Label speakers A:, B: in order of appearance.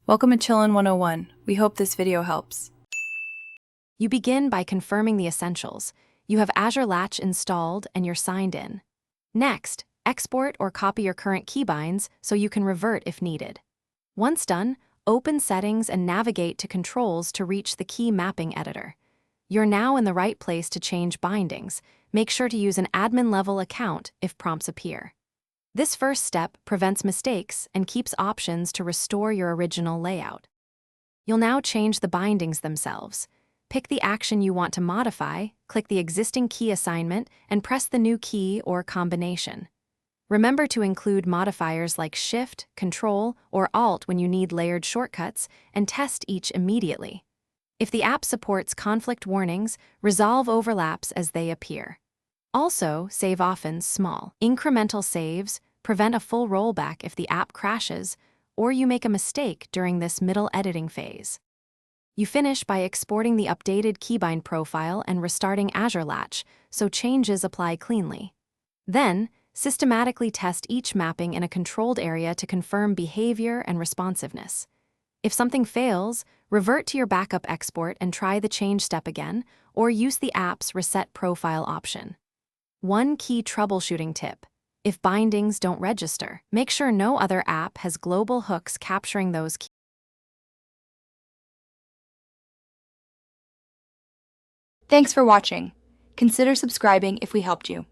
A: Welcome to Chillin' 101. We hope this video helps.
B: You begin by confirming the essentials. You have Azure Latch installed and you're signed in. Next, export or copy your current keybinds so you can revert if needed. Once done, open Settings and navigate to Controls to reach the key mapping editor. You're now in the right place to change bindings. Make sure to use an admin-level account if prompts appear. This first step prevents mistakes and keeps options to restore your original layout. You'll now change the bindings themselves. Pick the action you want to modify, click the existing key assignment, and press the new key or combination. Remember to include modifiers like Shift, Control, or Alt when you need layered shortcuts, and test each immediately. If the app supports conflict warnings, resolve overlaps as they appear. Also, save often small, incremental saves prevent a full rollback if the app crashes or you make a mistake during this middle editing phase. You finish by exporting the updated keybind profile and restarting Azure Latch so changes apply cleanly. Then, systematically test each mapping in a controlled area to confirm behavior and responsiveness. If something fails, revert to your backup export and try the change step again, or use the app's Reset Profile option. One key troubleshooting tip: if bindings don't register, make sure no other app has global hooks capturing those keys.
C: Thanks for watching. Consider subscribing if we helped you.